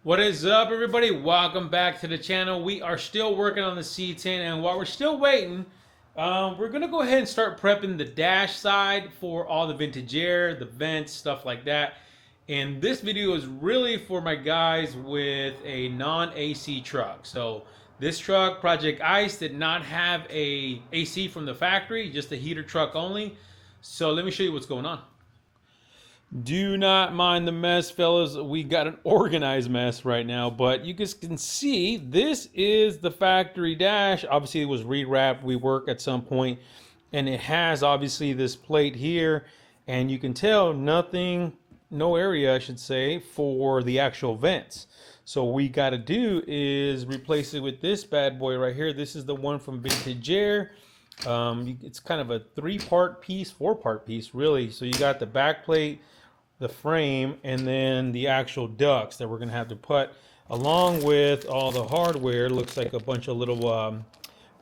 What is up, everybody? Welcome back to the channel. We are still working on the C10, and while we're still waiting, we're gonna go ahead and start prepping the dash side for all the vintage air, the vents, stuff like that. And this video is really for my guys with a non-AC truck. So this truck, Project Ice, did not have a AC from the factory, just a heater truck only. So let me show you what's going on. Do not mind the mess, fellas. We got an organized mess right now, but you guys can see this is the factory dash. Obviously, it was rewrapped, reworked at some point, and it has obviously this plate here, and you can tell nothing, no area, I should say, for the actual vents. So what we got to do is replace it with this bad boy right here. This is the one from Vintage Air. It's kind of a four-part piece, really. So you got the back plate, the frame, and then the actual ducts that we're going to have to put along with all the hardware. Looks like a bunch of little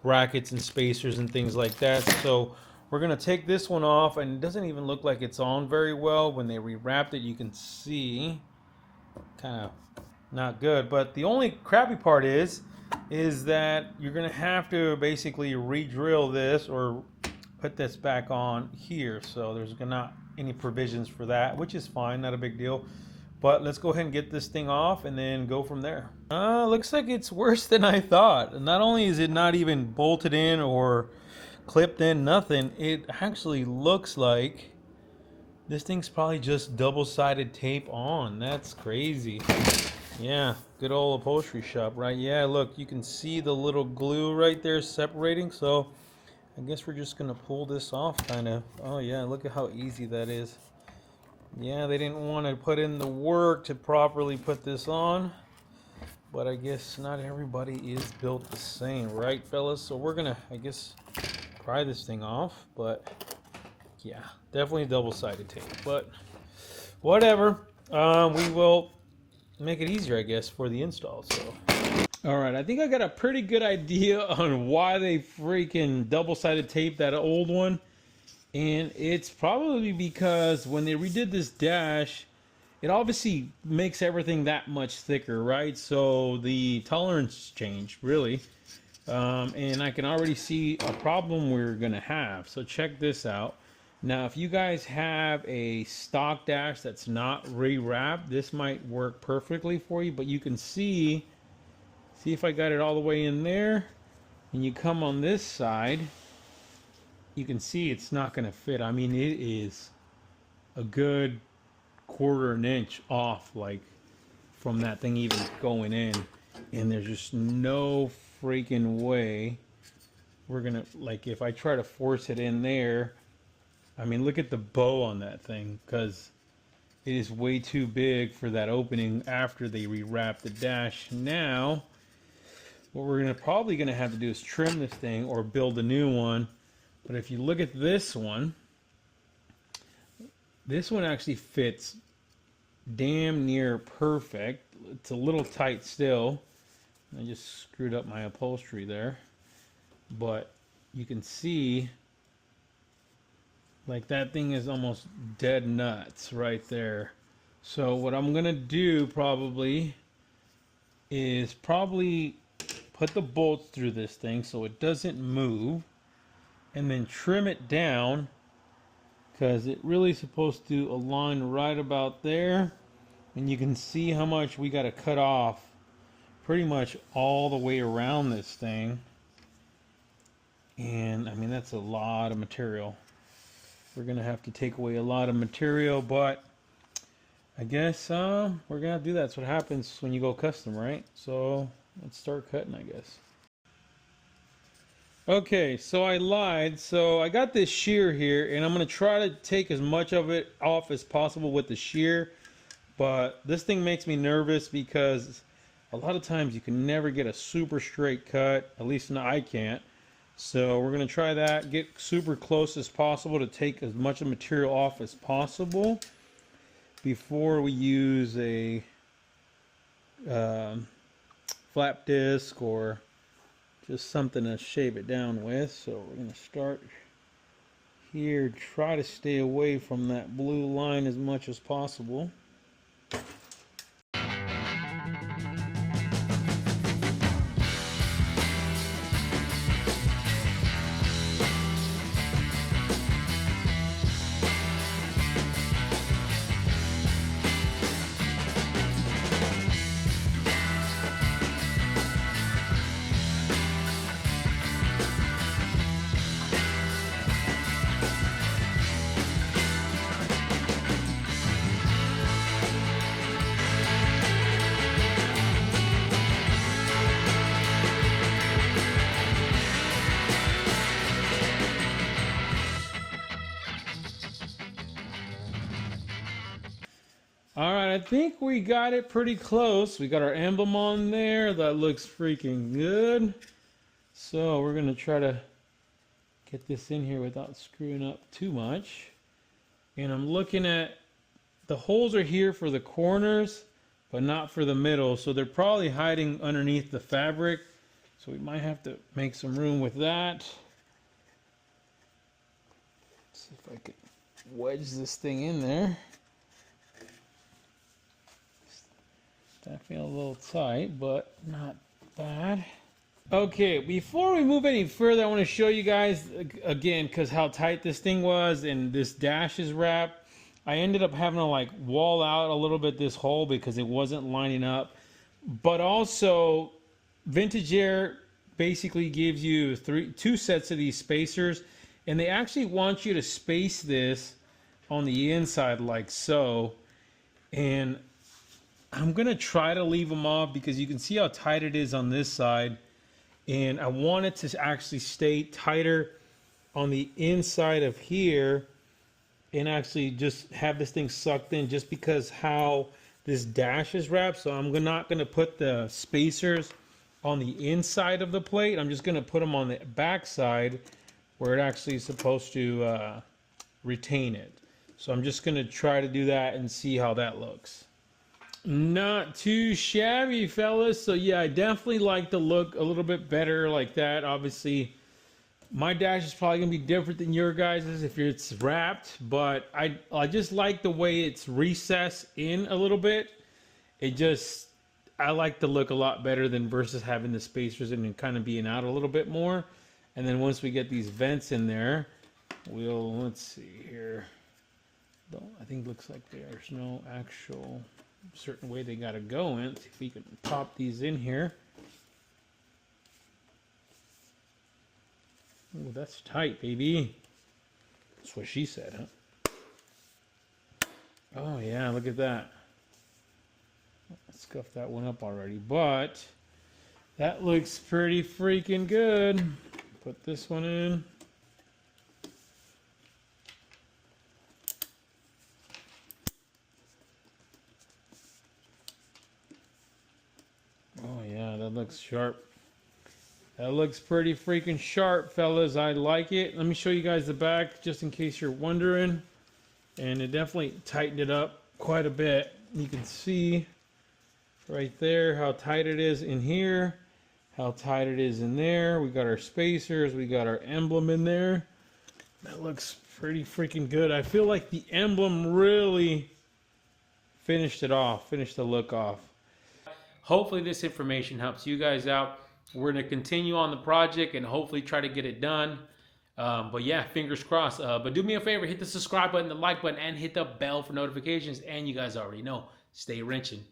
brackets and spacers and things like that. So we're going to take this one off, and it doesn't even look like it's on very well. When they rewrapped it, you can see kind of not good. But the only crappy part is that you're going to have to basically re-drill this or put this back on here. So there's not any provisions for that, which is fine, not a big deal. But let's go ahead and get this thing off and then go from there. Looks like it's worse than I thought. Not only is it not even bolted in or clipped in, nothing, it actually looks like this thing's probably just double-sided tape on. That's crazy. Yeah, good old upholstery shop, right? Yeah, look, you can see the little glue right there separating. So I guess we're just gonna pull this off, kind of. Oh yeah, look at how easy that is. Yeah, they didn't want to put in the work to properly put this on, but I guess not everybody is built the same, right, fellas? So we're gonna, I guess, pry this thing off. But yeah, definitely double-sided tape, but whatever. We will make it easier, I guess, for the install. So all right, I think I got a pretty good idea on why they freaking double-sided taped that old one. And it's probably because when they redid this dash, it obviously makes everything that much thicker, right? So the tolerance changed, really. And I can already see a problem we're going to have. So check this out. Now, if you guys have a stock dash that's not rewrapped, this might work perfectly for you. But you can see if I got it all the way in there, and you come on this side, you can see it's not going to fit. I mean, it is a good quarter an inch off, like, from that thing even going in, and there's just no freaking way we're gonna, like, if I try to force it in there, I mean, look at the bow on that thing, because it is way too big for that opening after they rewrap the dash. Now what we're probably gonna have to do is trim this thing or build a new one. But if you look at this one actually fits damn near perfect. It's a little tight still. I just screwed up my upholstery there. But you can see, like, that thing is almost dead nuts right there. So what I'm gonna do probably is put the bolts through this thing so it doesn't move, and then trim it down, because it really is supposed to align right about there. And you can see how much we got to cut off pretty much all the way around this thing. And I mean, that's a lot of material. We're gonna have to take away a lot of material, but I guess we're gonna do that. That's what happens when you go custom, right? So let's start cutting, I guess. Okay, so I lied. So I got this shear here, and I'm going to try to take as much of it off as possible with the shear. But this thing makes me nervous because a lot of times you can never get a super straight cut. At least I can't. So we're going to try that, get super close as possible to take as much of material off as possible before we use a flap disc or just something to shave it down with. So we're going to start here, try to stay away from that blue line as much as possible. I think we got it pretty close. We got our emblem on there. That looks freaking good. So we're going to try to get this in here without screwing up too much. And I'm looking at the holes are here for the corners, but not for the middle. So they're probably hiding underneath the fabric. So we might have to make some room with that. See if I could wedge this thing in there. Definitely a little tight, but not bad. Okay, before we move any further, I want to show you guys again, because how tight this thing was and this dash is wrapped. I ended up having to like wall out a little bit this hole because it wasn't lining up. But also, Vintage Air basically gives you two sets of these spacers, and they actually want you to space this on the inside like so. And I'm gonna try to leave them off because you can see how tight it is on this side, and I want it to actually stay tighter on the inside of here and actually just have this thing sucked in, just because how this dash is wrapped. So I'm not gonna put the spacers on the inside of the plate. I'm just gonna put them on the back side where it actually is supposed to retain it. So I'm just gonna try to do that and see how that looks. Not too shabby, fellas. So yeah, I definitely like the look a little bit better like that. Obviously, my dash is probably gonna be different than your guys's if it's wrapped, but I just like the way it's recessed in a little bit. I like the look a lot better than versus having the spacers in and kind of being out a little bit more. And then once we get these vents in there, let's see here. I think it looks like there's no actual certain way they gotta go in. See if we can pop these in here. Oh, that's tight, baby. That's what she said, huh? Oh yeah, look at that. I scuffed that one up already, but that looks pretty freaking good. Put this one in. Oh yeah, that looks sharp. That looks pretty freaking sharp, fellas. I like it. Let me show you guys the back just in case you're wondering. And it definitely tightened it up quite a bit. You can see right there how tight it is in here, how tight it is in there. We got our spacers, we got our emblem in there. That looks pretty freaking good. I feel like the emblem really finished it off, finished the look off. Hopefully this information helps you guys out. We're going to continue on the project and hopefully try to get it done. But yeah, fingers crossed. But do me a favor, hit the subscribe button, the like button, and hit the bell for notifications. And you guys already know, stay wrenching.